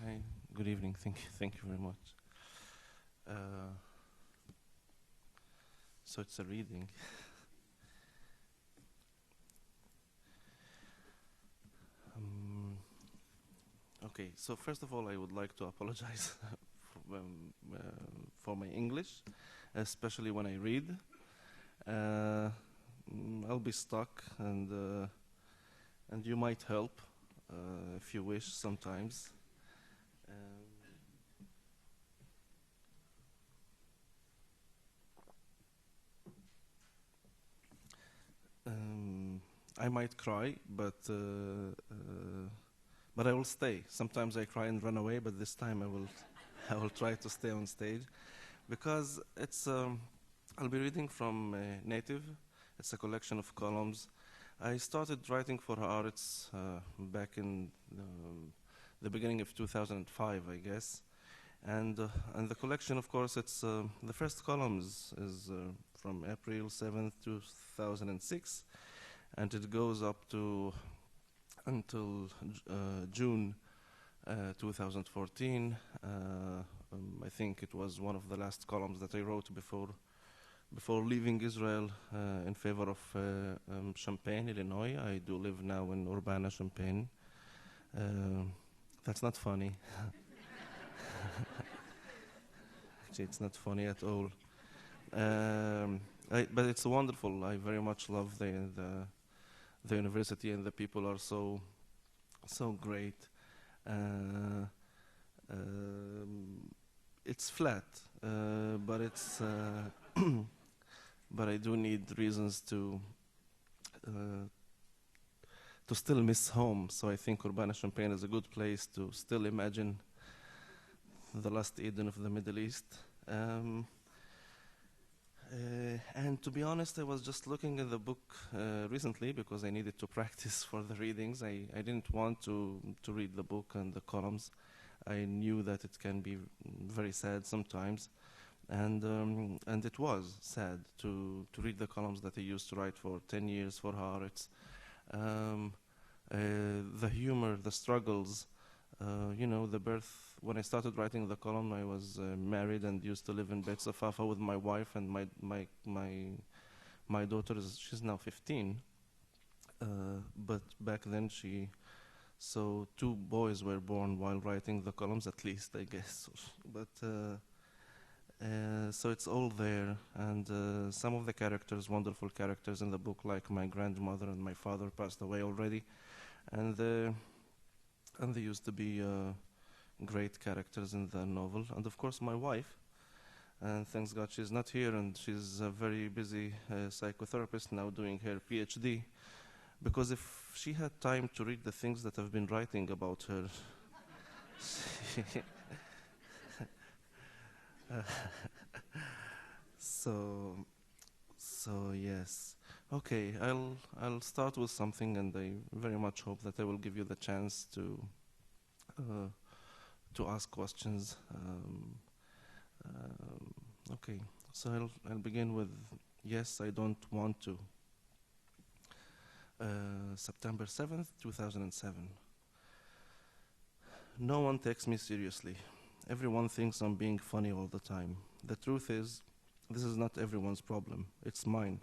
Hi, good evening. Thank you very much. So it's a reading. Okay, so first of all, I would like to apologize for my English, especially when I read. I'll be stuck, and you might help if you wish sometimes. I might cry, but I will stay. Sometimes I cry and run away, but this time I will try to stay on stage, because it's. I'll be reading from Native. It's a collection of columns. I started writing for Haaretz back in the beginning of 2005, I guess. And the collection, of course, it's the first column is from April 7th, 2006, and it goes up to until June 2014. I think it was one of the last columns that I wrote before leaving Israel in favor of Champaign, Illinois. I do live now in Urbana-Champaign. That's not funny. Actually, it's not funny at all. But it's wonderful. I very much love the university, and the people are so great. It's flat, but it's but I do need reasons to still miss home. So I think Urbana-Champaign is a good place to still imagine the last Eden of the Middle East. And to be honest, I was just looking at the book recently because I needed to practice for the readings. I didn't want to read the book and the columns. I knew that it can be very sad sometimes, and it was sad to read the columns that I used to write for 10 years for Haaretz. The humor, the struggles, the birth. When I started writing the column, I was married and used to live in Beit Safafa with my wife, and my daughter she's now 15. But back then so 2 boys were born while writing the columns, at least, I guess. But so it's all there, and some of the characters, wonderful characters in the book, like my grandmother and my father, passed away already, and they used to be great characters in the novel. And of course my wife, and thanks God she's not here, and she's a very busy psychotherapist now doing her PhD, because if she had time to read the things that I've been writing about her, so yes. Okay, I'll start with something, and I very much hope that I will give you the chance to ask questions. Okay, so I'll begin with Yes, I Don't Want To. September 7th, 2007. No one takes me seriously. Everyone thinks I'm being funny all the time. The truth is, this is not everyone's problem. It's mine.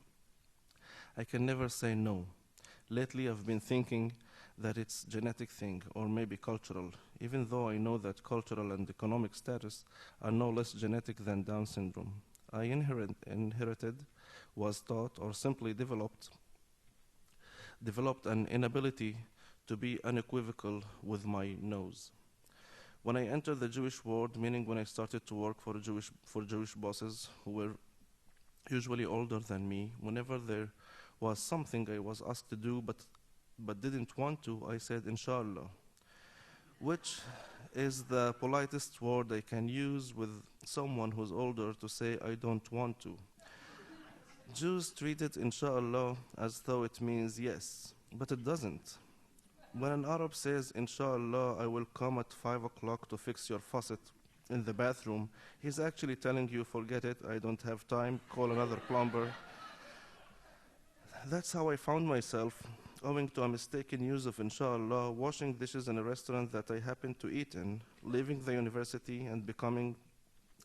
I can never say no. Lately, I've been thinking that it's a genetic thing, or maybe cultural, even though I know that cultural and economic status are no less genetic than Down syndrome. I inherited, was taught, or simply developed an inability to be unequivocal with my nose. When I entered the Jewish world, meaning when I started to work for Jewish bosses who were usually older than me, whenever there was something I was asked to do but didn't want to, I said inshallah, which is the politest word I can use with someone who's older to say I don't want to. Jews treat it inshallah as though it means yes, but it doesn't. When an Arab says inshallah, I will come at 5 o'clock to fix your faucet in the bathroom, he's actually telling you forget it, I don't have time, call another plumber. That's how I found myself owing to a mistaken use of inshallah, washing dishes in a restaurant that I happened to eat in, leaving the university and becoming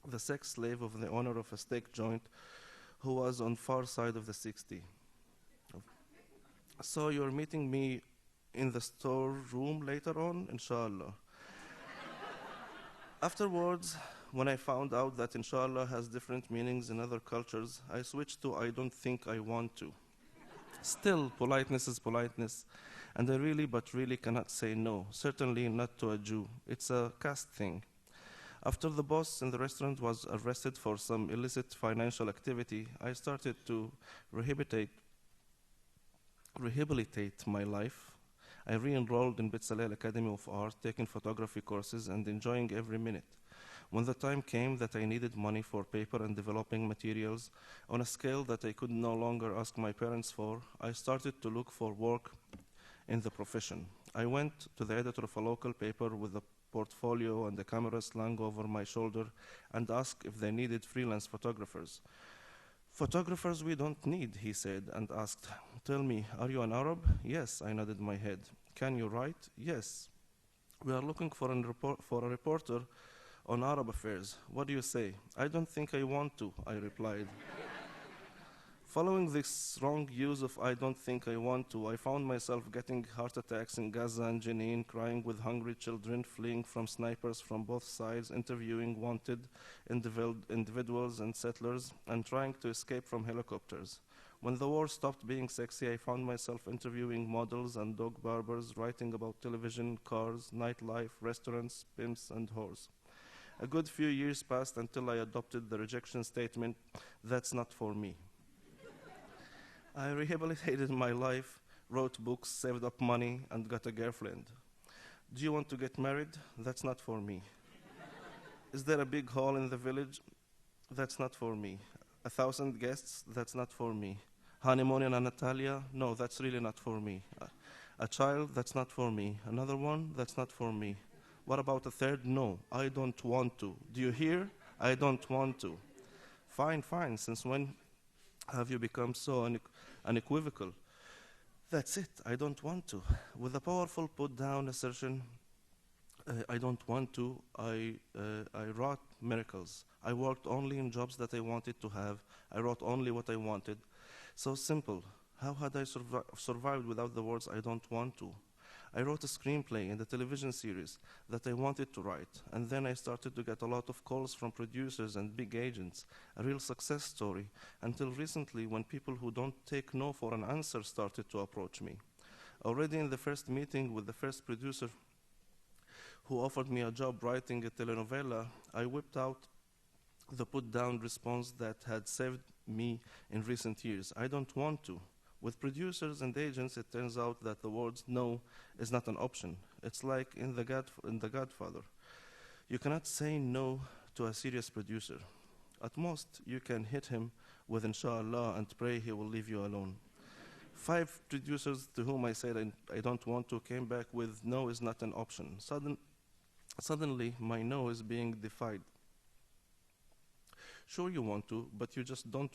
the sex slave of the owner of a steak joint who was on far side of the 60. So you're meeting me in the storeroom later on, inshallah. Afterwards, when I found out that inshallah has different meanings in other cultures, I switched to I don't think I want to. Still, politeness is politeness, and I really but really cannot say no, certainly not to a Jew. It's a caste thing. After the boss in the restaurant was arrested for some illicit financial activity, I started to rehabilitate my life. I re-enrolled in Bezalel Academy of Art, taking photography courses and enjoying every minute. When the time came that I needed money for paper and developing materials on a scale that I could no longer ask my parents for, I started to look for work in the profession. I went to the editor of a local paper with a portfolio and a camera slung over my shoulder and asked if they needed freelance photographers. Photographers we don't need, he said, and asked, tell me, are you an Arab? Yes, I nodded my head. Can you write? Yes. We are looking for a reporter on Arab affairs. What do you say? I don't think I want to, I replied. Following this wrong use of I don't think I want to, I found myself getting heart attacks in Gaza and Jenin, crying with hungry children, fleeing from snipers from both sides, interviewing wanted individuals and settlers, and trying to escape from helicopters. When the war stopped being sexy, I found myself interviewing models and dog barbers, writing about television, cars, nightlife, restaurants, pimps, and whores. A good few years passed until I adopted the rejection statement, that's not for me. I rehabilitated my life, wrote books, saved up money, and got a girlfriend. Do you want to get married? That's not for me. Is there a big hall in the village? That's not for me. 1,000 guests? That's not for me. Honeymoon in Anatolia? No, that's really not for me. A child? That's not for me. Another one? That's not for me. What about a third? No, I don't want to. Do you hear? I don't want to. Fine, fine. Since when have you become so unequivocal? That's it. I don't want to. With a powerful put-down assertion, I don't want to, I wrought miracles. I worked only in jobs that I wanted to have. I wrote only what I wanted. So simple. How had I survived without the words I don't want to? I wrote a screenplay in the television series that I wanted to write, and then I started to get a lot of calls from producers and big agents, a real success story, until recently when people who don't take no for an answer started to approach me. Already in the first meeting with the first producer who offered me a job writing a telenovela, I whipped out the put-down response that had saved me in recent years. I don't want to. With producers and agents, it turns out that the words no is not an option. It's like in The Godfather. You cannot say no to a serious producer. At most, you can hit him with inshallah and pray he will leave you alone. 5 producers to whom I said I don't want to came back with no is not an option. Suddenly, my no is being defied. Sure you want to, but you just don't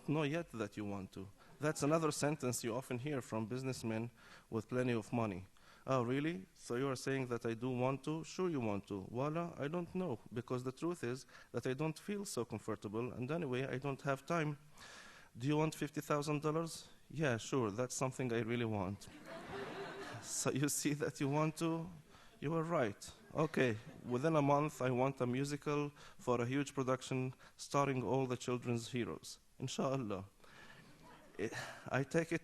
know yet that you want to. That's another sentence you often hear from businessmen with plenty of money. Oh, really? So you are saying that I do want to? Sure you want to. Voila, I don't know, because the truth is that I don't feel so comfortable, and anyway, I don't have time. Do you want $50,000? Yeah, sure, that's something I really want. So you see that you want to? You were right. Okay, within a month, I want a musical for a huge production starring all the children's heroes. Inshallah. I take it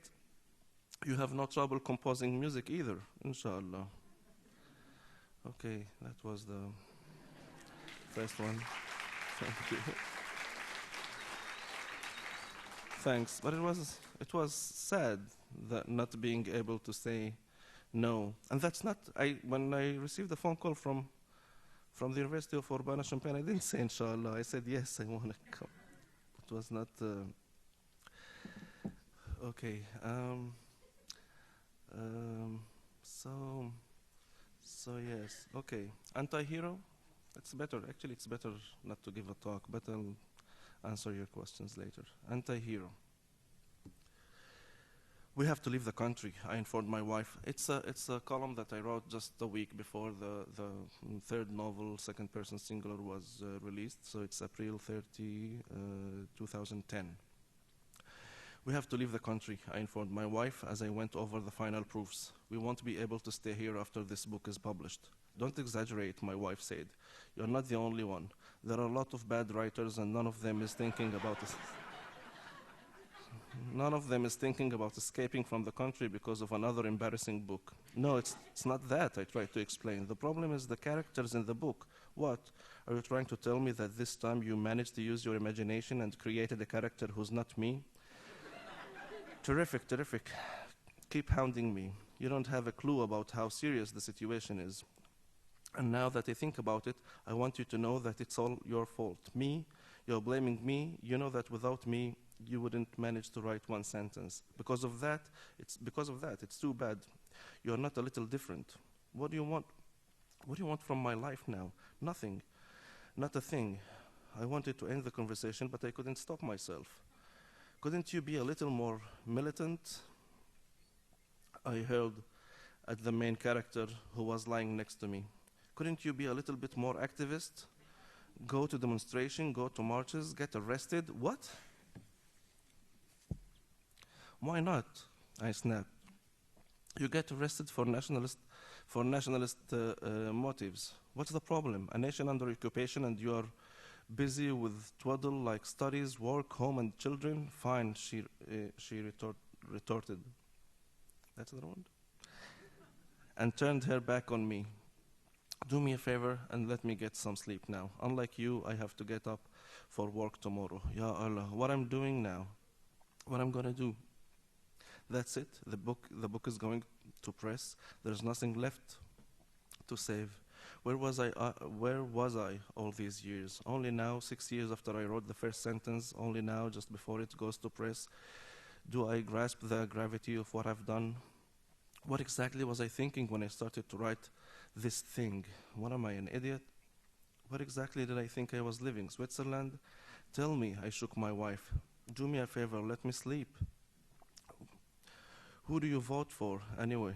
you have no trouble composing music either, inshallah. Okay, that was the first one. Thank you. Thanks, but it was sad that not being able to say no. And that's not, when I received a phone call from the University of Urbana-Champaign, I didn't say inshallah, I said yes, I want to come. It was not, okay. So yes, okay. Anti-hero, it's better, actually it's better not to give a talk, but I'll answer your questions later. Anti-hero. We have to leave the country, I informed my wife. It's a column that I wrote just a week before the third novel, second person singular, was released, so it's April 30, 2010. We have to leave the country, I informed my wife as I went over the final proofs. We won't be able to stay here after this book is published. Don't exaggerate, my wife said. You're not the only one. There are a lot of bad writers and none of them is thinking about this. None of them is thinking about escaping from the country because of another embarrassing book. No, it's not that, I tried to explain. The problem is the characters in the book. What? Are you trying to tell me that this time you managed to use your imagination and created a character who's not me? Terrific, terrific. Keep hounding me. You don't have a clue about how serious the situation is. And now that I think about it, I want you to know that it's all your fault. Me, you're blaming me. You know that without me, you wouldn't manage to write one sentence. Because of that, it's too bad. You're not a little different. What do you want? What do you want from my life now? Nothing. Not a thing. I wanted to end the conversation, but I couldn't stop myself. Couldn't you be a little more militant? I hurled at the main character who was lying next to me. Couldn't you be a little bit more activist? Go to demonstration, go to marches, get arrested? What? Why not? I snapped. You get arrested for nationalist motives. What's the problem? A nation under occupation and you are busy with twaddle like studies, work, home, and children? Fine, she retorted. That's the one? And turned her back on me. Do me a favor and let me get some sleep now. Unlike you, I have to get up for work tomorrow. Ya Allah, what I'm doing now? What I'm gonna do? That's it. The book is going to press. There's nothing left to save. Where was I all these years? Only now, 6 years after I wrote the first sentence, only now, just before it goes to press, do I grasp the gravity of what I've done? What exactly was I thinking when I started to write this thing? What am I, an idiot? What exactly did I think I was living? Switzerland? Tell me, I shook my wife. Do me a favor, let me sleep. Who do you vote for anyway?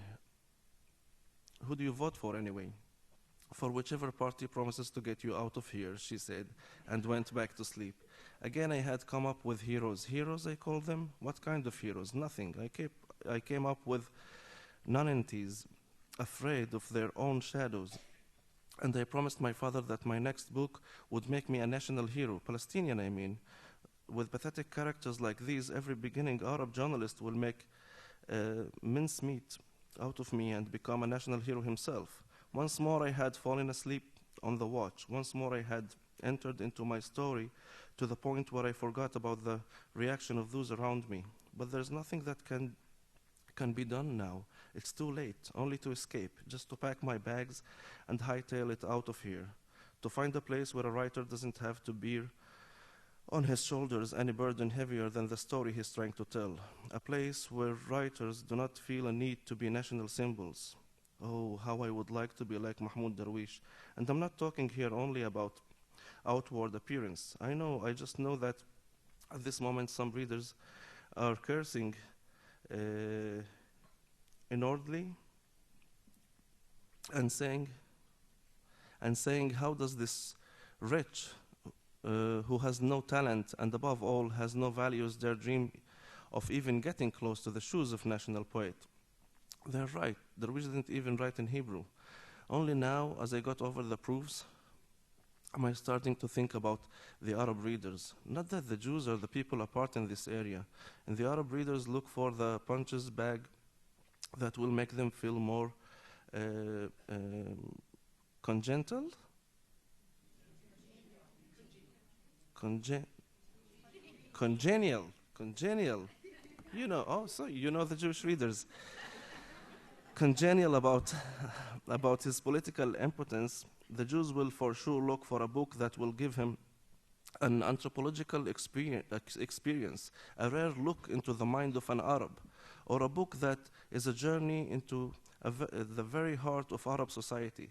Who do you vote for anyway? For whichever party promises to get you out of here, she said, and went back to sleep. Again, I had come up with heroes. Heroes, I called them? What kind of heroes? Nothing. I came up with nonentities, afraid of their own shadows. And I promised my father that my next book would make me a national hero, Palestinian, I mean. With pathetic characters like these, every beginning Arab journalist will make mincemeat out of me and become a national hero himself. Once more I had fallen asleep on the watch. Once more I had entered into my story to the point where I forgot about the reaction of those around me. But there's nothing that can be done now. It's too late, only to escape, just to pack my bags and hightail it out of here, to find a place where a writer doesn't have to bear on his shoulders any burden heavier than the story he's trying to tell, a place where writers do not feel a need to be national symbols. Oh, how I would like to be like Mahmoud Darwish. And I'm not talking here only about outward appearance. I just know that at this moment some readers are cursing inwardly and saying, how does this rich who has no talent and above all has no values dare dream of even getting close to the shoes of national poet? They're right. Darwish didn't even write in Hebrew. Only now, as I got over the proofs, am I starting to think about the Arab readers. Not that the Jews are the people apart in this area. And the Arab readers look for the punches bag that will make them feel more congenial. You know, so you know the Jewish readers. Congenial about his political impotence, the Jews will for sure look for a book that will give him an anthropological experience, a rare look into the mind of an Arab, or a book that is a journey into the very heart of Arab society.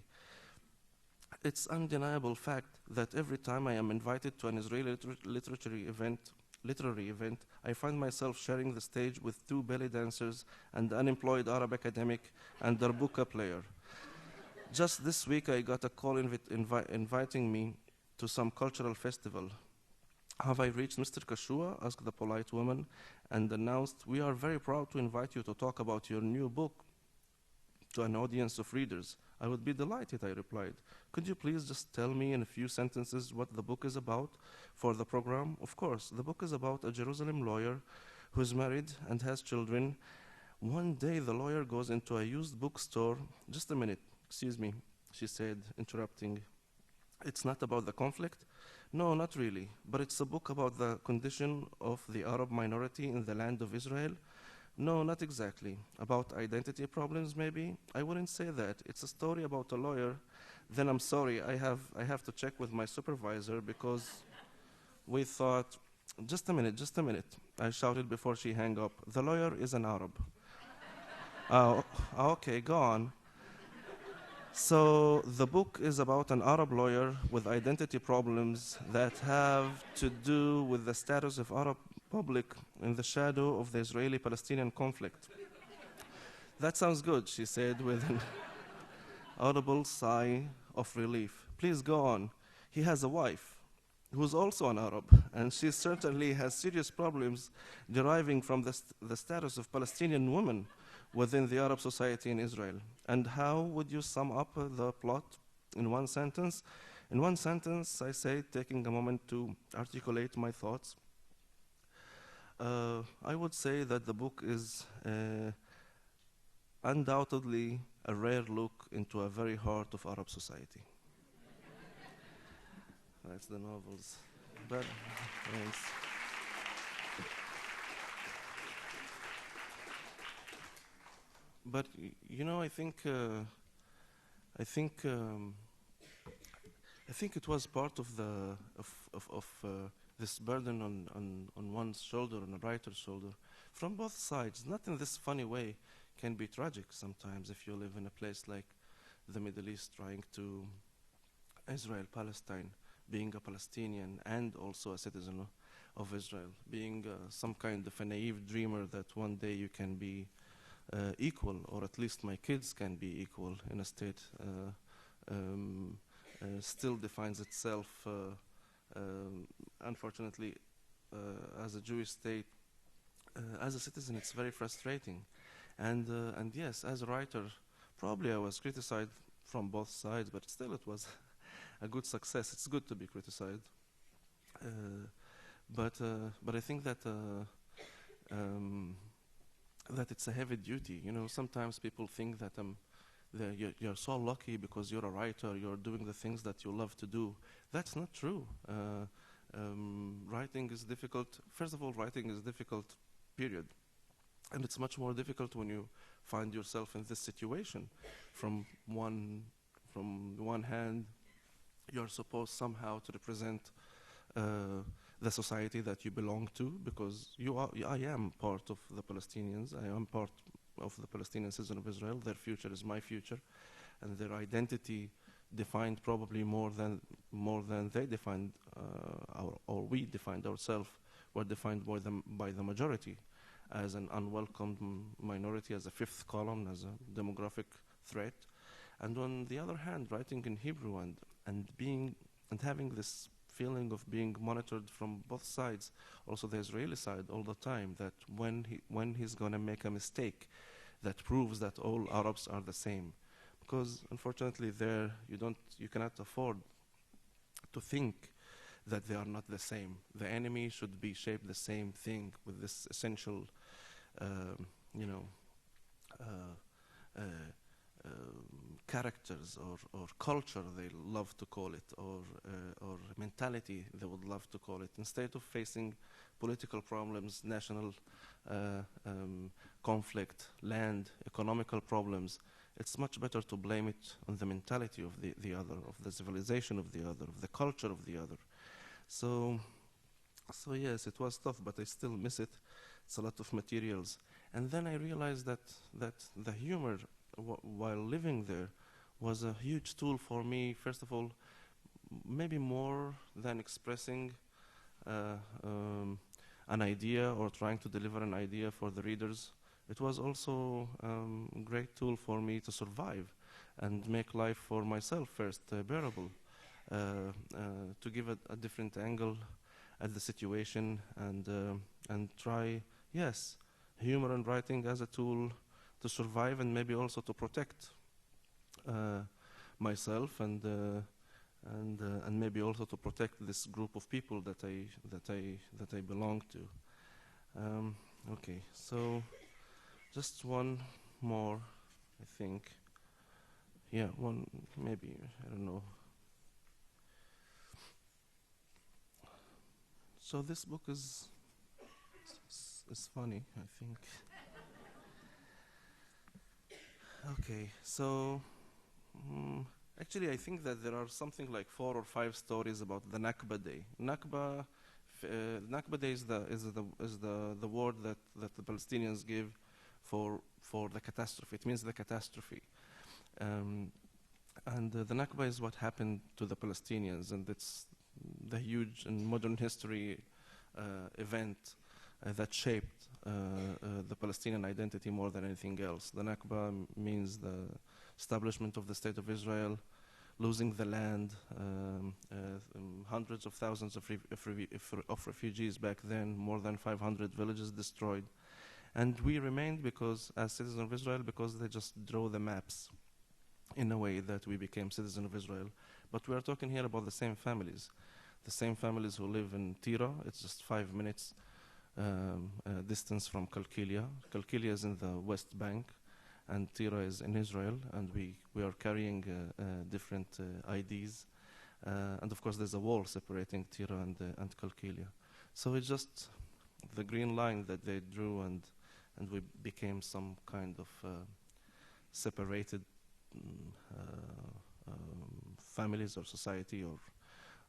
It's undeniable fact that every time I am invited to an Israeli literary event, literary event, I find myself sharing the stage with two belly dancers, an unemployed Arab academic, and darbuka player. Just this week, I got a call inviting me to some cultural festival. Have I reached Mr. Kashua? Asked the polite woman, and announced, we are very proud to invite you to talk about your new book to an audience of readers. I would be delighted, I replied. Could you please just tell me in a few sentences what the book is about for the program? Of course, the book is about a Jerusalem lawyer who is married and has children. One day, the lawyer goes into a used bookstore. Just a minute, excuse me, she said, interrupting. It's not about the conflict? No, not really, but it's a book about the condition of the Arab minority in the land of Israel. No, not exactly. About identity problems, maybe? I wouldn't say that. It's a story about a lawyer. Then I'm sorry, I have to check with my supervisor because we thought, just a minute, I shouted before she hung up. The lawyer is an Arab. Oh, okay, go on. So the book is about an Arab lawyer with identity problems that have to do with the status of Arab public in the shadow of the Israeli-Palestinian conflict. That sounds good, she said with an audible sigh of relief. Please go on. He has a wife who's also an Arab, and she certainly has serious problems deriving from the status of Palestinian women within the Arab society in Israel. And how would you sum up the plot in one sentence? In one sentence, I say, taking a moment to articulate my thoughts, I would say that the book is undoubtedly a rare look into a very heart of Arab society. That's the novels. But, yes. But you know, I think it was part of the this burden on one's shoulder, on a writer's shoulder, from both sides. Not in this funny way, can be tragic sometimes if you live in a place like the Middle East, trying to Israel-Palestine, being a Palestinian and also a citizen of Israel, being some kind of a naive dreamer that one day you can be equal, or at least my kids can be equal in a state, still defines itself, unfortunately, as a Jewish state. As a citizen, it's very frustrating. And yes, as a writer, probably I was criticized from both sides, but still it was a good success. It's good to be criticized. But I think that that it's a heavy duty. You know, sometimes people think that you're so lucky because you're a writer, you're doing the things that you love to do. That's not true. Writing is difficult. First of all, writing is difficult, period. And it's much more difficult when you find yourself in this situation. From one hand, you're supposed somehow to represent the society that you belong to, because I am part of the Palestinians. I am part of the Palestinian citizen of Israel. Their future is my future, and their identity defined probably more than they defined, or we defined ourselves, were defined by the majority as an unwelcome minority, as a fifth column, as a demographic threat. And on the other hand, writing in Hebrew and having this feeling of being monitored from both sides, also the Israeli side all the time, that when he's going to make a mistake that proves that all Arabs are the same. Because unfortunately there you cannot afford to think that they are not the same. The enemy should be shaped the same thing with this essential characters or culture, they love to call it, or mentality, they would love to call it. Instead of facing political problems, national conflict, land, economical problems, it's much better to blame it on the mentality of the other, of the civilization of the other, of the culture of the other. So yes, it was tough, but I still miss it. It's a lot of materials. And then I realized that the humor, while living there, was a huge tool for me. First of all, maybe more than expressing an idea or trying to deliver an idea for the readers, it was also a great tool for me to survive and make life for myself first bearable, to give a different angle at the situation and try, yes, humor and writing as a tool to survive and maybe also to protect myself and maybe also to protect this group of people that I belong to. Okay, so just one more, I think. Yeah, one maybe, I don't know. So this book is funny, I think. Okay, so actually I think that there are something like 4 or 5 stories about the Nakba Day. Nakba Day is the word that the Palestinians give for the catastrophe. It means the catastrophe. And the Nakba is what happened to the Palestinians, and it's the huge and modern history event that shaped the Palestinian identity more than anything else. The Nakba means the establishment of the State of Israel, losing the land, hundreds of thousands of refugees back then, more than 500 villages destroyed. And we remained as citizens of Israel because they just drew the maps in a way that we became citizens of Israel. But we are talking here about the same families who live in Tira. It's just 5 minutes distance from Kalkilia. Kalkilia is in the West Bank, and Tira is in Israel, and we are carrying different IDs. And of course, there's a wall separating Tira and Kalkilia. So it's just the green line that they drew, and we became some kind of separated families or society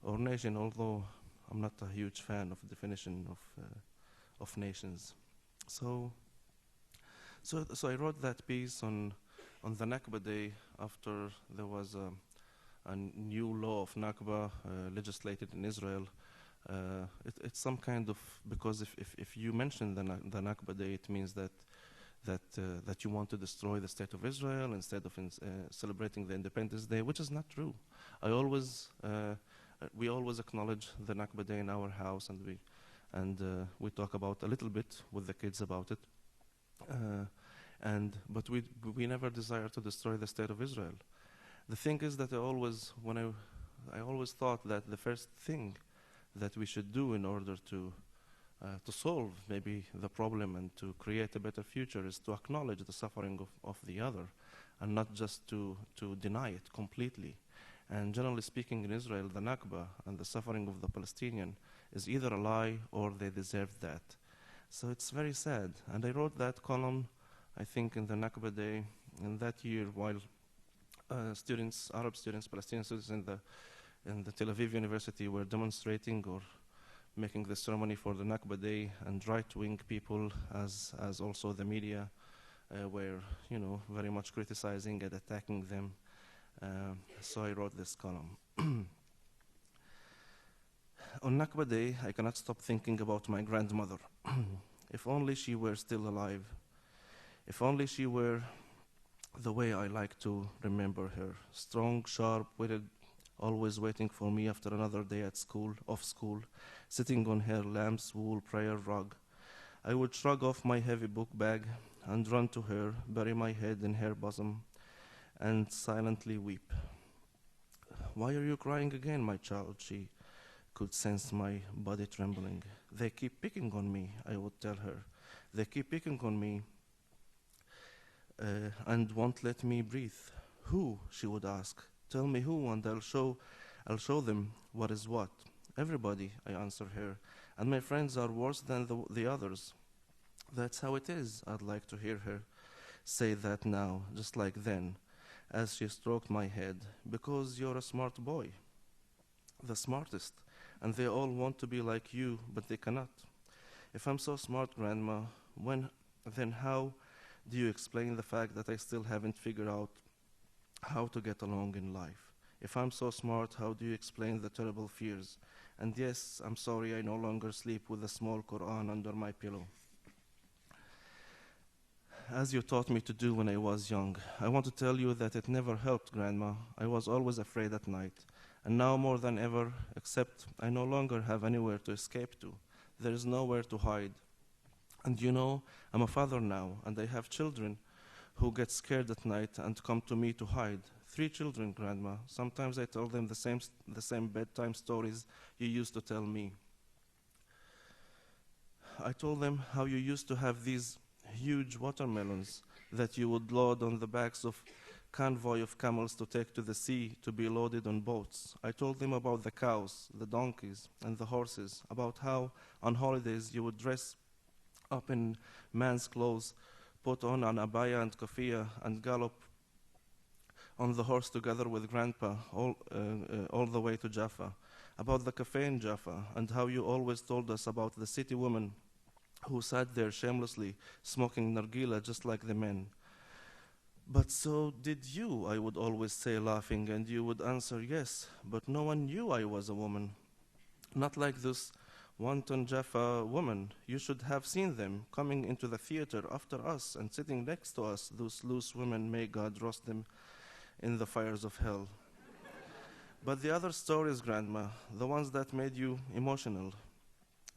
or nation, although I'm not a huge fan of the definition of nations. So I wrote that piece on the Nakba Day after there was a new law of Nakba legislated in Israel. It's some kind of, because if you mention the Nakba Day, it means that you want to destroy the State of Israel instead of celebrating the Independence Day, which is not true. We always acknowledge the Nakba Day in our house, and we talk about a little bit with the kids about it. But we never desire to destroy the State of Israel. The thing is that I always thought that the first thing that we should do in order to solve maybe the problem and to create a better future is to acknowledge the suffering of the other, and not just to deny it completely. And generally speaking, in Israel, the Nakba and the suffering of the Palestinian is either a lie or they deserve that. So it's very sad. And I wrote that column, I think, in the Nakba Day in that year, while Arab students, Palestinian students in the Tel Aviv University were demonstrating or making the ceremony for the Nakba Day, and right-wing people, as also the media, were very much criticizing and attacking them. So I wrote this column. On Nakba Day, I cannot stop thinking about my grandmother. If only she were still alive. If only she were the way I like to remember her. Strong, sharp-witted, always waiting for me after another day off school, sitting on her lamb's wool prayer rug. I would shrug off my heavy book bag and run to her, bury my head in her bosom, and silently weep. Why are you crying again, my child? She could sense my body trembling. They keep picking on me, I would tell her. They keep picking on me and won't let me breathe. Who? She would ask. Tell me who, and I'll show them what is what. Everybody, I answer her, and my friends are worse than the others. That's how it is. I'd like to hear her say that now, just like then, as she stroked my head, because you're a smart boy, the smartest, and they all want to be like you, but they cannot. If I'm so smart, Grandma, then how do you explain the fact that I still haven't figured out how to get along in life? If I'm so smart, how do you explain the terrible fears? And yes, I'm sorry I no longer sleep with a small Quran under my pillow, as you taught me to do when I was young. I want to tell you that it never helped, Grandma. I was always afraid at night. And now more than ever, except I no longer have anywhere to escape to. There is nowhere to hide. And you know, I'm a father now, and I have children who get scared at night and come to me to hide. 3 children, Grandma. Sometimes I tell them the same bedtime stories you used to tell me. I told them how you used to have these huge watermelons that you would load on the backs of convoy of camels to take to the sea to be loaded on boats. I told them about the cows, the donkeys, and the horses, about how on holidays you would dress up in man's clothes, put on an abaya and kafia, and gallop on the horse together with Grandpa all the way to Jaffa, about the cafe in Jaffa, and how you always told us about the city women who sat there shamelessly smoking nargila just like the men. But so did you, I would always say, laughing, and you would answer yes, but no one knew I was a woman. Not like this wanton Jaffa woman. You should have seen them coming into the theater after us and sitting next to us, those loose women, may God roast them in the fires of hell. But the other stories, Grandma, the ones that made you emotional,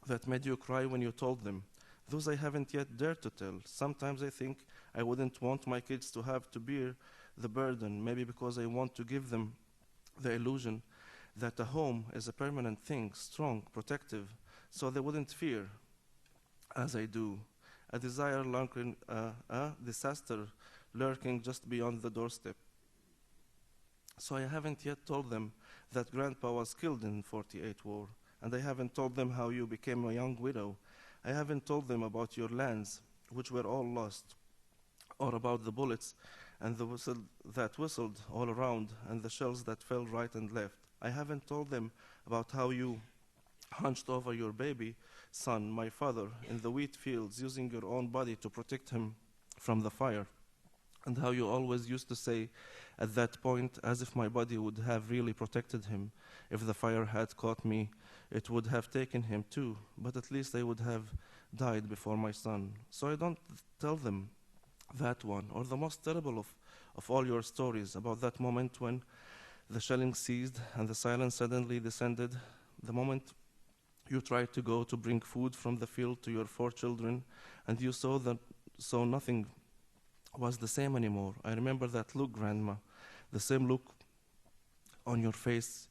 that made you cry when you told them, those I haven't yet dared to tell. Sometimes I think I wouldn't want my kids to have to bear the burden, maybe because I want to give them the illusion that a home is a permanent thing, strong, protective, so they wouldn't fear, as I do, a desire lurking, a disaster lurking just beyond the doorstep. So I haven't yet told them that Grandpa was killed in 48 war, and I haven't told them how you became a young widow. I haven't told them about your lands, which were all lost, or about the bullets and the whistle that whistled all around and the shells that fell right and left. I haven't told them about how you hunched over your baby son, my father, in the wheat fields, using your own body to protect him from the fire, and how you always used to say at that point, as if my body would have really protected him. If the fire had caught me, it would have taken him too, but at least I would have died before my son. So I don't tell them that one, or the most terrible of all your stories, about that moment when the shelling ceased and the silence suddenly descended, the moment you tried to go to bring food from the field to your 4 children, and you saw nothing was the same anymore. I remember that look, Grandma, the same look on your face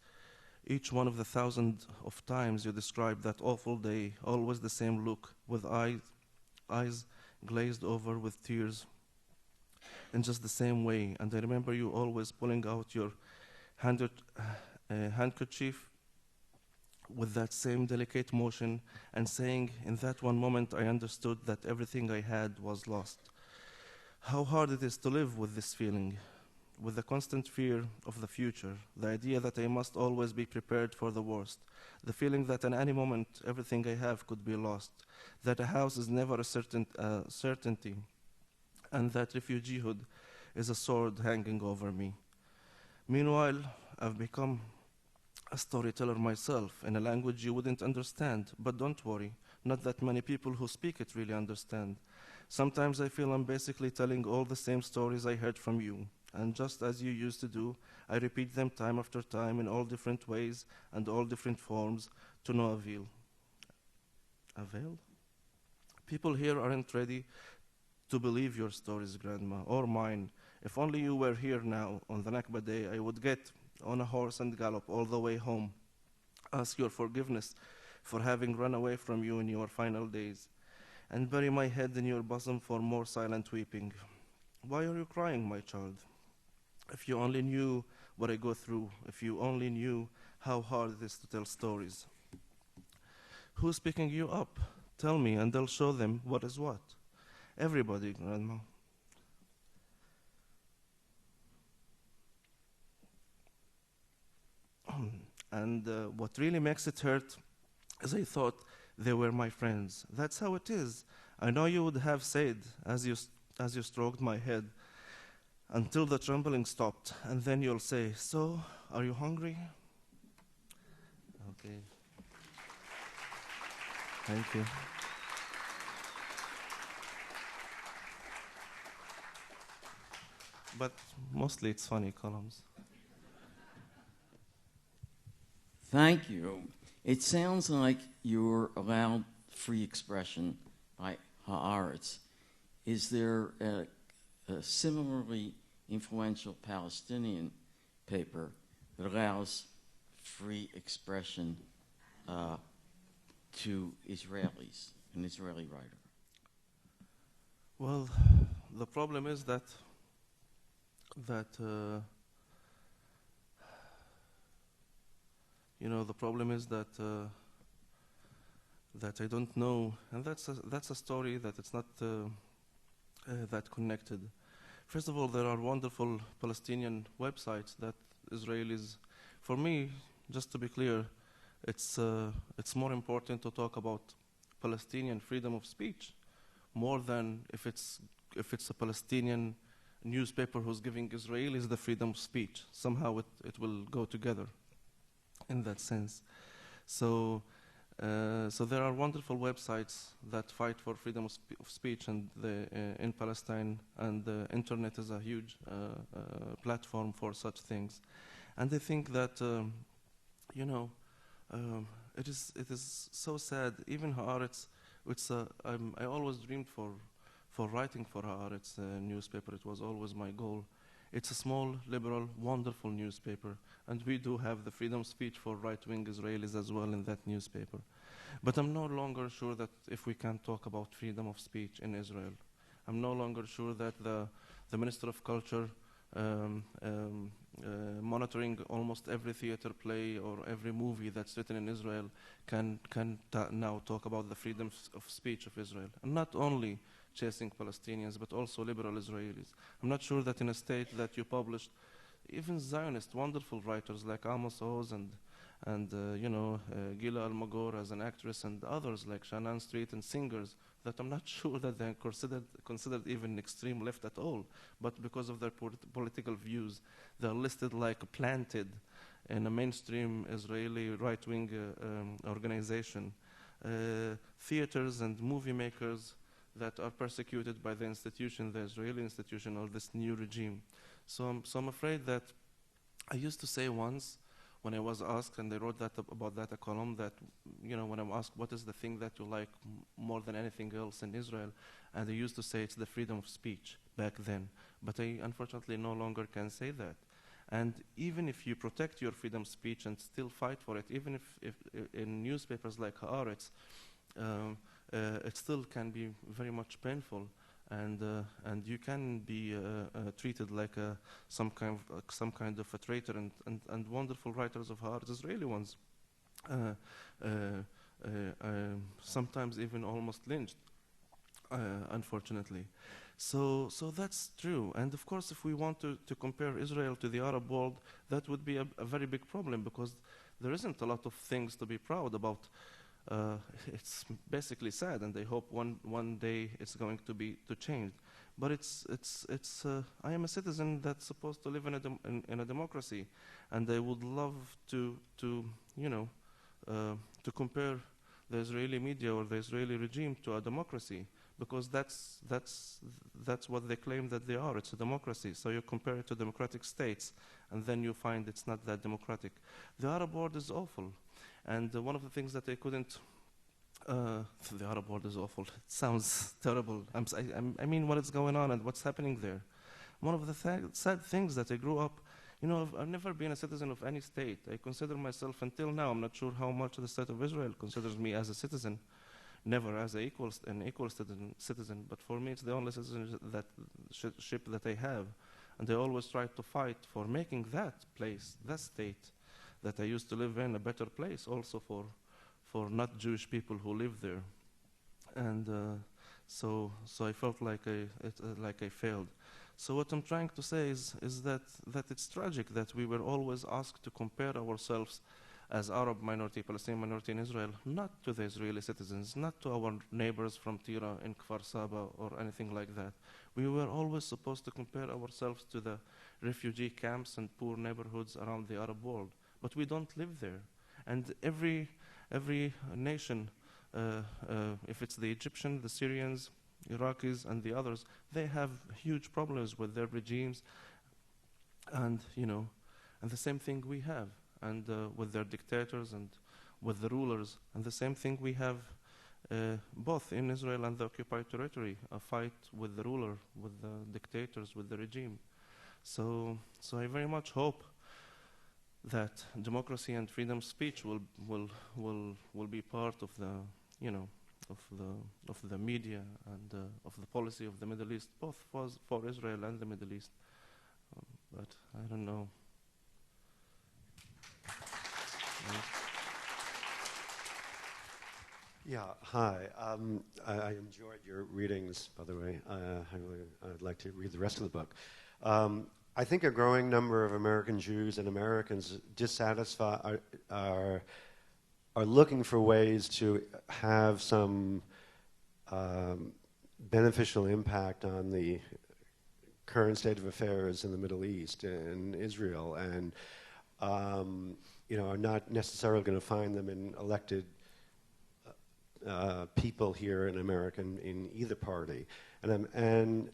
each one of the 1,000 of times you described that awful day, always the same look, with eyes glazed over with tears, in just the same way. And I remember you always pulling out your handkerchief with that same delicate motion and saying, in that one moment I understood that everything I had was lost. How hard it is to live with this feeling, with the constant fear of the future, the idea that I must always be prepared for the worst, the feeling that at any moment everything I have could be lost, that a house is never a certainty, and that refugeehood is a sword hanging over me. Meanwhile, I've become a storyteller myself in a language you wouldn't understand, but don't worry, not that many people who speak it really understand. Sometimes I feel I'm basically telling all the same stories I heard from you. And just as you used to do, I repeat them time after time in all different ways and all different forms to no avail. Avail? People here aren't ready to believe your stories, Grandma, or mine. If only you were here now on the Nakba day, I would get on a horse and gallop all the way home, ask your forgiveness for having run away from you in your final days, and bury my head in your bosom for more silent weeping. Why are you crying, my child? If you only knew what I go through, if you only knew how hard it is to tell stories. Who's picking you up? Tell me, and I'll show them what is what. Everybody, Grandma. And what really makes it hurt is I thought they were my friends. That's how it is. I know you would have said, as you stroked my head, until the trembling stopped. And then you'll say, so, are you hungry? Okay. Thank you. But mostly it's funny columns. Thank you. It sounds like you're allowed free expression by Haaretz. Is there a similarly influential Palestinian paper that allows free expression to Israelis, an Israeli writer? Well, the problem is that the problem is that I don't know, and that's a story that it's not that connected. First of all, there are wonderful Palestinian websites that Israelis, for me, just to be clear, it's more important to talk about Palestinian freedom of speech more than if it's a Palestinian newspaper who's giving Israelis the freedom of speech. Somehow it will go together in that sense. So there are wonderful websites that fight for freedom of speech and in Palestine, and the internet is a huge platform for such things. And I think that it is so sad. Even Haaretz, I always dreamed for writing for Haaretz newspaper. It was always my goal. It's a small, liberal, wonderful newspaper, and we do have the freedom of speech for right-wing Israelis as well in that newspaper. But I'm no longer sure that if we can talk about freedom of speech in Israel. I'm no longer sure that the Minister of Culture monitoring almost every theater play or every movie that's written in Israel can now talk about the freedom of speech of Israel. And not only chasing Palestinians, but also liberal Israelis. I'm not sure that in a state that you published even Zionist wonderful writers like Amos Oz and Gila Almagor as an actress and others like Shannon Street and singers, that I'm not sure that they're considered even extreme left at all, but because of their political views, they're listed like planted in a mainstream Israeli right-wing organization. Theaters and movie makers that are persecuted by the institution, the Israeli institution, or this new regime. So I'm afraid that I used to say once, when I was asked, and I wrote about that a column, that when I'm asked what is the thing that you like more than anything else in Israel, and I used to say it's the freedom of speech back then. But I unfortunately no longer can say that. And even if you protect your freedom of speech and still fight for it, even if in newspapers like Haaretz, it still can be very much painful, and you can be treated like some kind of a traitor. And wonderful writers of Haaretz, Israeli ones, sometimes even almost lynched, unfortunately. So that's true. And of course, if we want to compare Israel to the Arab world, that would be a very big problem, because there isn't a lot of things to be proud about. It's basically sad, and I hope one day it's going to change. But I am a citizen that's supposed to live in a democracy, and I would love to compare the Israeli media or the Israeli regime to a democracy, because that's what they claim that they are. It's a democracy. So you compare it to democratic states, and then you find it's not that democratic. The Arab world is awful. And one of the things that I couldn't, the Arab world is awful. It sounds terrible. I mean, what is going on and what's happening there. One of the sad things that I grew up, I've never been a citizen of any state. I consider myself, until now, I'm not sure how much the state of Israel considers me as a citizen, never as an equal citizen. But for me, it's the only citizenship that I have. And I always try to fight for making that place, that state that I used to live in, a better place also for not Jewish people who live there. And so I felt like I failed. So what I'm trying to say is that it's tragic that we were always asked to compare ourselves as Arab minority, Palestinian minority in Israel, not to the Israeli citizens, not to our neighbors from Tira and Kfar Saba or anything like that. We were always supposed to compare ourselves to the refugee camps and poor neighborhoods around the Arab world, but we don't live there. And every nation, if it's the Egyptian, the Syrians, Iraqis, and the others, they have huge problems with their regimes, and and the same thing we have, and with their dictators and with the rulers, and the same thing we have both in Israel and the occupied territory, a fight with the ruler, with the dictators, with the regime. So I very much hope that democracy and freedom of speech will be part of the of the media and of the policy of the Middle East, both for Israel and the Middle East. But I don't know. Yeah, hi. I enjoyed your readings, by the way. I'd like to read the rest of the book. I think a growing number of American Jews and Americans dissatisfied are looking for ways to have some beneficial impact on the current state of affairs in the Middle East and Israel, and are not necessarily going to find them in elected people here in America in either party, and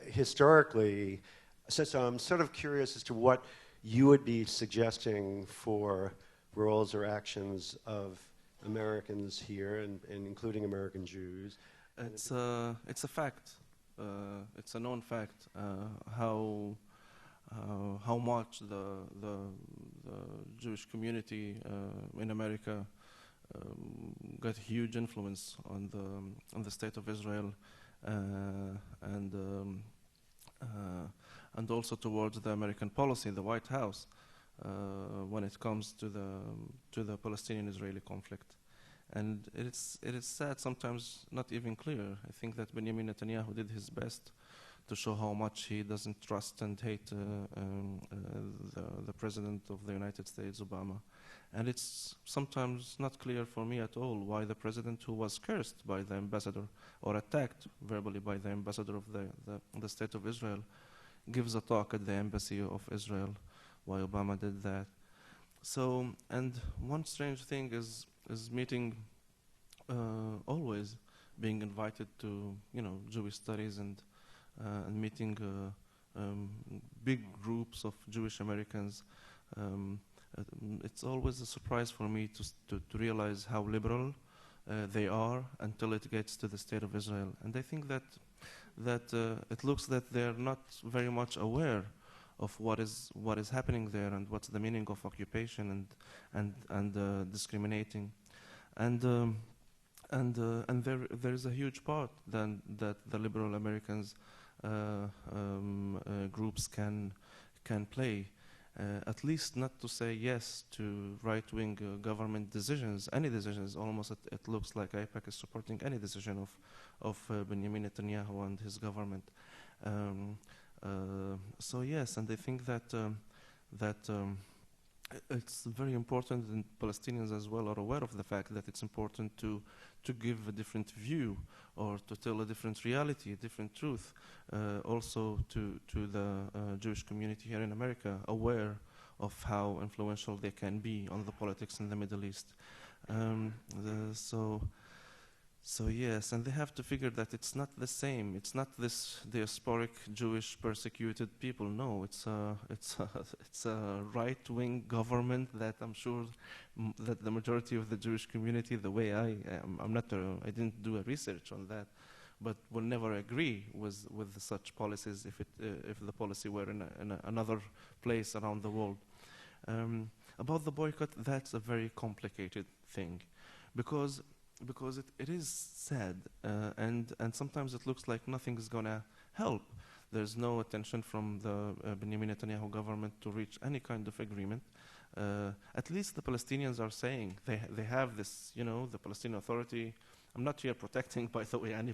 historically, so I'm sort of curious as to what you would be suggesting for roles or actions of Americans here, and including American Jews. It's a fact. It's a known fact how much the Jewish community in America got huge influence on the state of Israel, and also towards the American policy, the White House, when it comes to the Palestinian-Israeli conflict. And it is sad, sometimes not even clear. I think that Benjamin Netanyahu did his best to show how much he doesn't trust and hate the President of the United States, Obama. And it's sometimes not clear for me at all why the President, who was cursed by the ambassador or attacked verbally by the ambassador of the State of Israel, gives a talk at the embassy of Israel, why Obama did that. So, and one strange thing is meeting, always being invited to, Jewish studies and meeting big groups of Jewish Americans. It's always a surprise for me to realize how liberal they are until it gets to the state of Israel. And I think that it looks that they're not very much aware of what is happening there and what's the meaning of occupation and discriminating, and there is a huge part then that the liberal Americans groups can play, at least not to say yes to right-wing government decisions, any decisions. Almost it looks like AIPAC is supporting any decision of Benjamin Netanyahu and his government. So yes, and I think that it's very important, and Palestinians as well are aware of the fact that it's important to give a different view or to tell a different reality, a different truth, also to the Jewish community here in America, aware of how influential they can be on the politics in the Middle East. So yes, and they have to figure that it's not the same. It's not this diasporic Jewish persecuted people. No, it's a right-wing government that I'm sure that the majority of the Jewish community, the way I didn't do a research on that, but will never agree with such policies if the policy were in another place around the world. About the boycott, that's a very complicated thing, because it is sad, and sometimes it looks like nothing is going to help. There's no attention from the Benjamin Netanyahu government to reach any kind of agreement. At least the Palestinians are saying they have this, the Palestinian Authority I'm not here protecting, by the way, any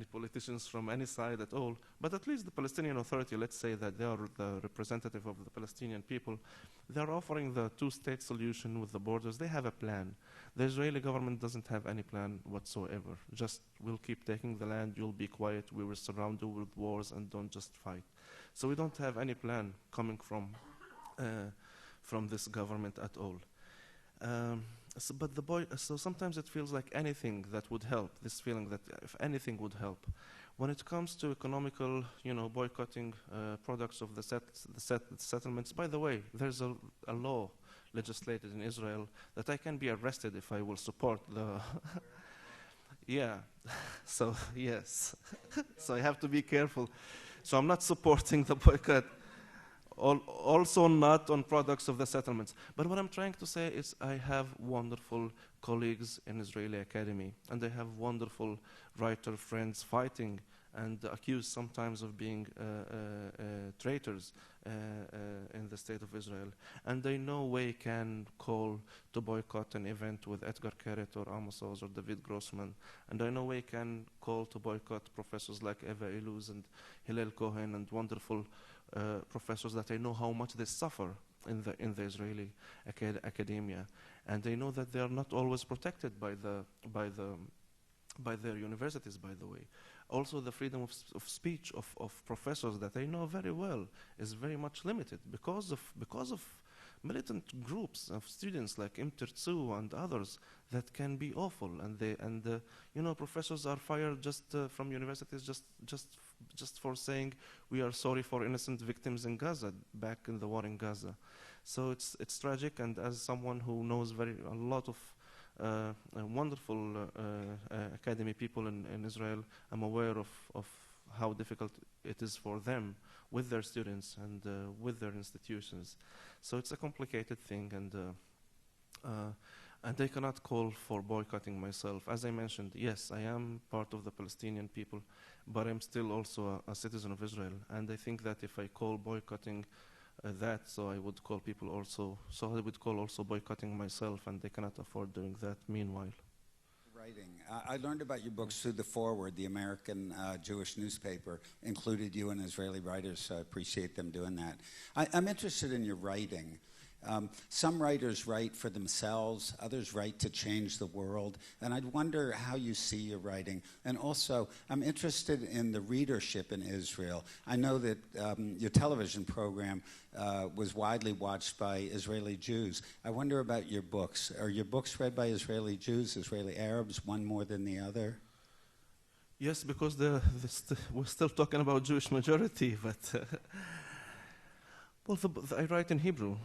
politicians from any side at all, but at least the Palestinian Authority, let's say that they are the representative of the Palestinian people, they're offering the two-state solution with the borders. They have a plan. The Israeli government doesn't have any plan whatsoever. Just, we'll keep taking the land, you'll be quiet, we will surround you with wars, and don't just fight. So we don't have any plan coming from this government at all. So sometimes it feels like anything that would help, this feeling that if anything would help. When it comes to economical, boycotting products of the settlements, by the way, there's a law legislated in Israel that I can be arrested if I will support the... Yeah, so yes. So I have to be careful. So I'm not supporting the boycott. Also not on products of the settlements. But what I'm trying to say is I have wonderful colleagues in Israeli Academy, and I have wonderful writer friends fighting and accused sometimes of being traitors in the state of Israel. And they no way can call to boycott an event with Edgar Keret or Amos Oz or David Grossman. And I no way can call to boycott professors like Eva Iluz and Hillel Cohen and wonderful professors that I know how much they suffer in the Israeli academia, and they know that they are not always protected by their universities. By the way, also the freedom of speech of professors that I know very well is very much limited because of militant groups of students like Im Tirtzu and others that can be awful, and professors are fired just from universities just for saying we are sorry for innocent victims in Gaza back in the war in Gaza. So it's tragic, and as someone who knows a lot of wonderful academy people in Israel, I'm aware of how difficult it is for them with their students and with their institutions. So it's a complicated thing, and I cannot call for boycotting myself. As I mentioned, yes, I am part of the Palestinian people, but I'm still also a citizen of Israel. And I think that if I call boycotting that, so I would call also boycotting myself, and they cannot afford doing that meanwhile. Writing. I learned about your books through the Forward, the American Jewish newspaper, included you and Israeli writers, so I appreciate them doing that. I'm interested in your writing. Some writers write for themselves, others write to change the world, and I'd wonder how you see your writing. And also, I'm interested in the readership in Israel. I know that your television program was widely watched by Israeli Jews. I wonder about your books. Are your books read by Israeli Jews, Israeli Arabs, one more than the other? Yes, because we're still talking about Jewish majority, but I write in Hebrew.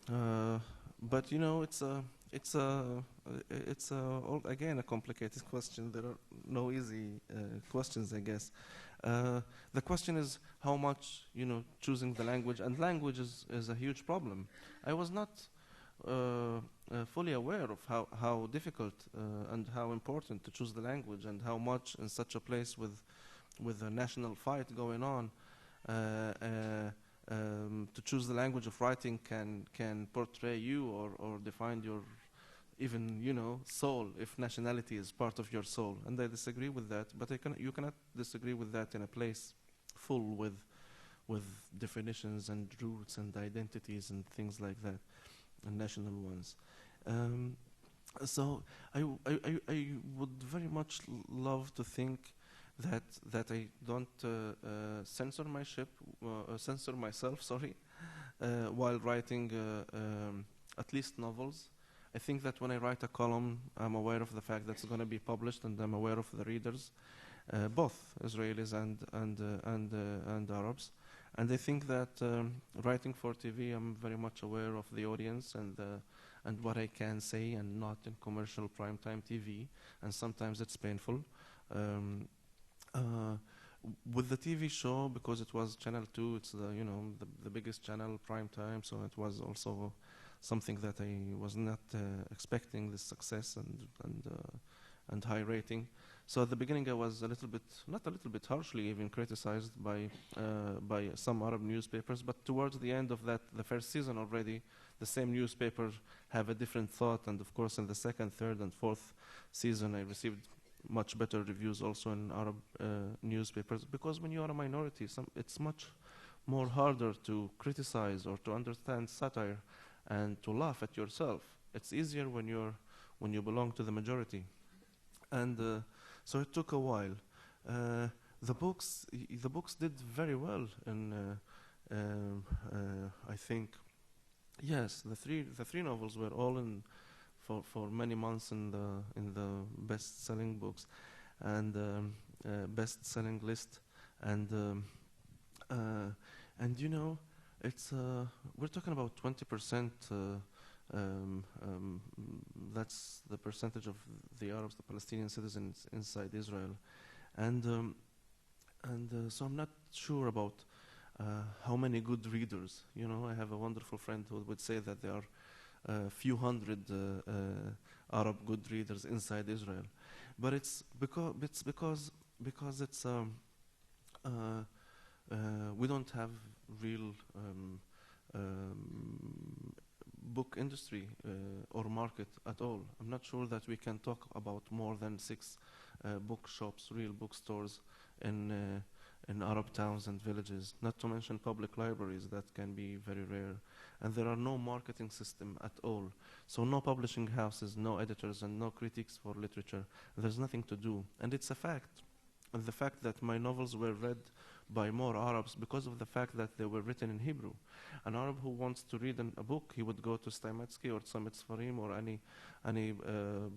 But it's again a complicated question. There are no easy questions, I guess. The question is how much choosing the language, and language is a huge problem. I was not fully aware of how difficult and how important to choose the language, and how much in such a place with a national fight going on. To choose the language of writing can portray you or define your even soul, if nationality is part of your soul. And I disagree with that, but you cannot disagree with that in a place full with definitions and roots and identities and things like that, and national ones. So I would very much love to think that I don't censor myself, while writing at least novels. I think that when I write a column, I'm aware of the fact that it's going to be published, and I'm aware of the readers, both Israelis and Arabs. And I think that writing for TV, I'm very much aware of the audience and what I can say and not in commercial primetime TV, and sometimes it's painful. With the TV show, because it was Channel 2, it's the biggest channel, prime time, so it was also something that I was not expecting, this success and high rating. So at the beginning, I was a little bit, not a little bit, harshly even criticized by some Arab newspapers. But towards the end of that, the first season already, the same newspapers have a different thought. And of course, in the second, third, and fourth season, I received much better reviews also in Arab newspapers. Because when you are a minority, it's much more harder to criticize or to understand satire and to laugh at yourself. It's easier when you belong to the majority. And so it took a while. The books did very well, and I think, yes, the three novels were all in for many months in the best-selling books, and best-selling list, and you know, it's we're talking about 20%. That's the percentage of the Arabs, the Palestinian citizens inside Israel, and so I'm not sure about how many good readers. You know, I have a wonderful friend who would say that there are a few hundred Arab good readers inside Israel, but it's because it's we don't have real book industry or market at all. I'm not sure that we can talk about more than 6 bookshops, real bookstores in Arab towns and villages, not to mention public libraries that can be very rare. And there are no marketing system at all. So no publishing houses, no editors, and no critics for literature. There's nothing to do. And it's a fact. And the fact that my novels were read by more Arabs because of the fact that they were written in Hebrew. An Arab who wants to read a book, he would go to Steinmetzky or Tzemach Sfarim or any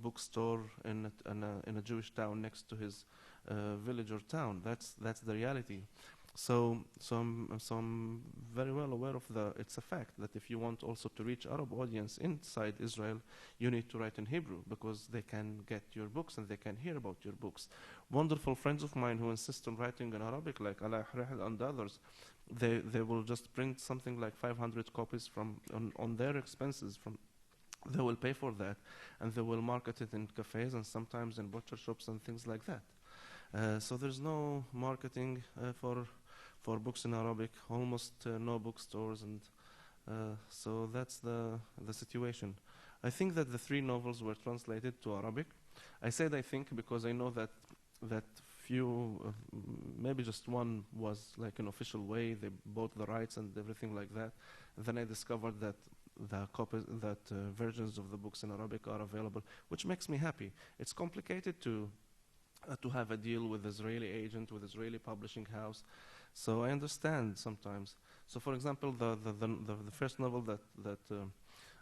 bookstore in a Jewish town next to his village or town. That's the reality. So I'm very well aware of it's a fact that if you want also to reach Arab audience inside Israel, you need to write in Hebrew because they can get your books and they can hear about your books. Wonderful friends of mine who insist on writing in Arabic, like Ala Hrahel and others, they will just print something like 500 copies on their expenses. They will pay for that, and they will market it in cafes and sometimes in butcher shops and things like that. So there's no marketing for books in Arabic, almost no bookstores, and so that's the situation. I think that the 3 novels were translated to Arabic. I said I think because I know that few, maybe just one was like an official way. They bought the rights and everything like that. And then I discovered that versions of the books in Arabic are available, which makes me happy. It's complicated to have a deal with Israeli agent, with Israeli publishing house. So I understand sometimes. So for example, the first novel that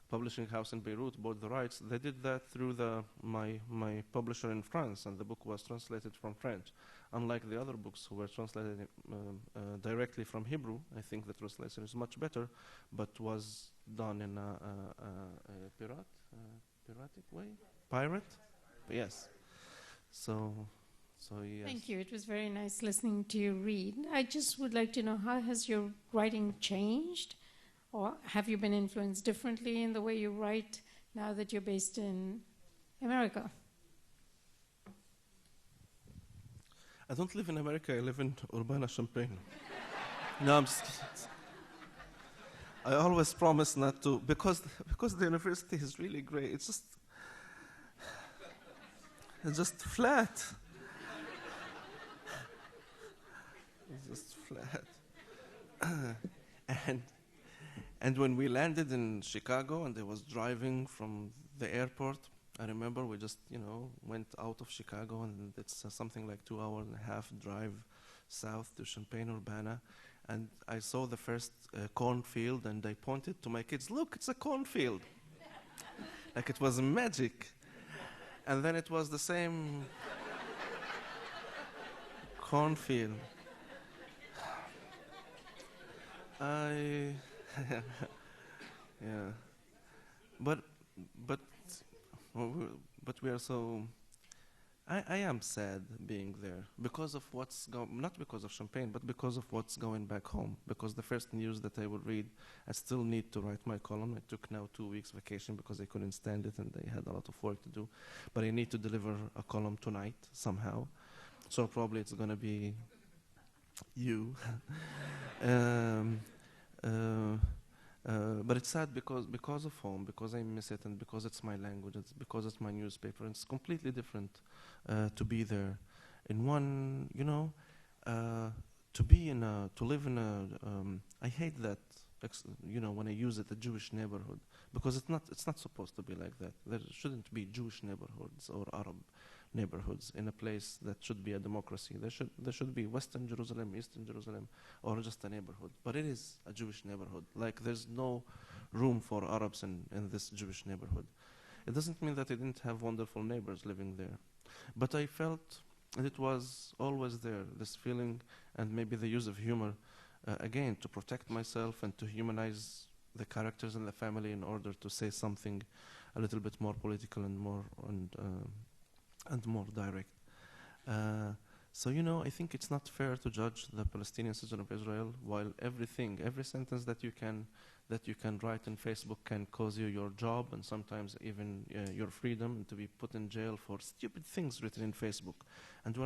publishing house in Beirut bought the rights, they did that through my publisher in France, and the book was translated from French. Unlike the other books who were translated directly from Hebrew, I think the translation is much better, but was done in a piratic way? Pirate? Yes. So yes. Thank you. It was very nice listening to you read. I just would like to know, how has your writing changed? Or have you been influenced differently in the way you write now that you're based in America? I don't live in America. I live in Urbana-Champaign. No, I'm just kidding. I always promise not to, because the university is really great. It's just flat. It's just flat. And when we landed in Chicago and I was driving from the airport, I remember we just, went out of Chicago, and it's something like 2.5-hour drive south to Champaign-Urbana. And I saw the first cornfield, and I pointed to my kids, look, it's a cornfield. Like it was magic. And then it was the same cornfield. Yeah, but we are so I am sad being there because of not because of Champagne, but because of what's going back home. Because the first news that I would read, I still need to write my column. I took now 2 weeks vacation because I couldn't stand it and I had a lot of work to do. But I need to deliver a column tonight somehow. So probably it's going to be you. But it's sad because of home, because I miss it, and because it's my language, because it's my newspaper. And it's completely different to be there. In one, to live in a. I hate that, when I use it, a Jewish neighborhood, because it's not supposed to be like that. There shouldn't be Jewish neighborhoods or Arab neighborhoods in a place that should be a democracy. There should be Western Jerusalem, Eastern Jerusalem, or just a neighborhood. But it is a Jewish neighborhood. Like there's no room for Arabs in this Jewish neighborhood. It doesn't mean that I didn't have wonderful neighbors living there. But I felt, and it was always there, this feeling, and maybe the use of humor, again, to protect myself and to humanize the characters in the family in order to say something a little bit more political and more direct. So I think it's not fair to judge the Palestinian citizen of Israel while every sentence that you can write in Facebook can cause you your job and sometimes even your freedom, and to be put in jail for stupid things written in Facebook. And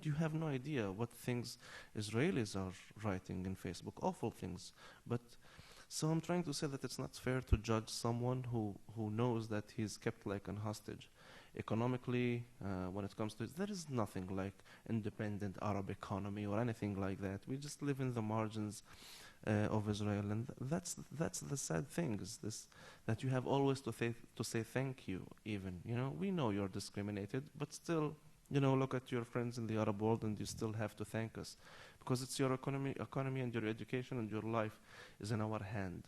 you have no idea what things Israelis are writing in Facebook, awful things. But so I'm trying to say that it's not fair to judge someone who knows that he's kept like an hostage. Economically, when it comes to it, there is nothing like independent Arab economy or anything like that. We just live in the margins of Israel, and that's the sad thing, is this, that you have always to say thank you. Even we know you're discriminated, but still look at your friends in the Arab world, and you still have to thank us, because it's your economy and your education and your life is in our hand.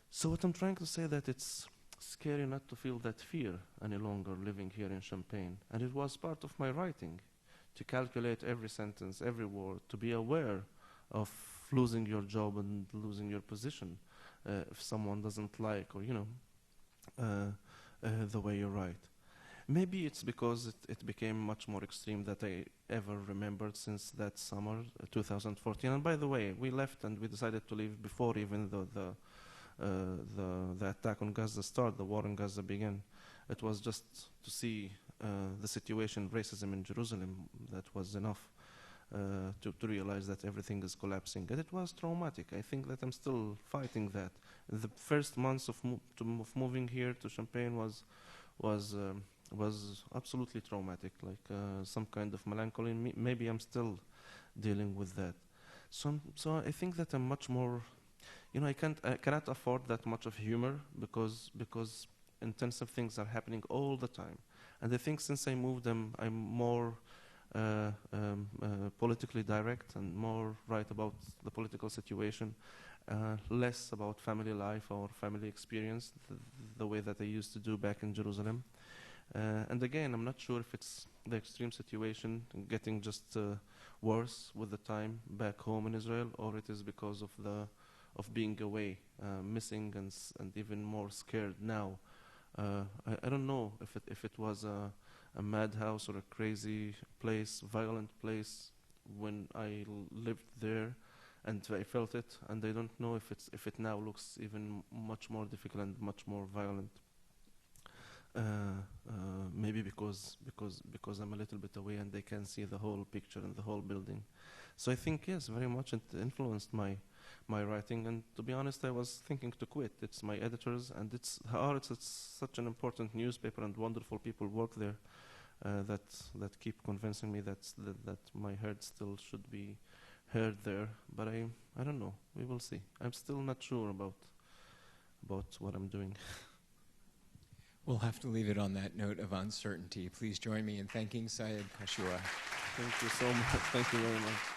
So what I'm trying to say, that it's scary not to feel that fear any longer living here in Champagne. And it was part of my writing, to calculate every sentence, every word, to be aware of losing your job and losing your position if someone doesn't like, or the way you write. Maybe it's because it became much more extreme than I ever remembered since that summer, 2014. And by the way, we left and we decided to leave before even the attack on Gaza started, the war in Gaza began. It was just to see the situation, racism in Jerusalem, that was enough to realize that everything is collapsing. And it was traumatic. I think that I'm still fighting that. The first months of moving here to Champagne was absolutely traumatic, like some kind of melancholy. Maybe I'm still dealing with that. So I think that I'm much more. I cannot afford that much of humor because intensive things are happening all the time. And I think since I moved, I'm more politically direct and more right about the political situation, less about family life or family experience, the way that I used to do back in Jerusalem. And again, I'm not sure if it's the extreme situation getting just worse with the time back home in Israel, or it is because of being away, missing and even more scared now. I don't know if it was a madhouse or a crazy place, violent place when I lived there, and I felt it, and I don't know if it now looks even much more difficult and much more violent. Maybe because I'm a little bit away and they can see the whole picture and the whole building. So I think, yes, very much it influenced my writing. And to be honest, I was thinking to quit. It's my editors, and it's Haaretz. It's such an important newspaper, and wonderful people work there that keep convincing me that my heard still should be heard there. But I don't know. We will see. I'm still not sure about what I'm doing. We'll have to leave it on that note of uncertainty. Please join me in thanking Syed Kashua. Thank you so much. Thank you very much.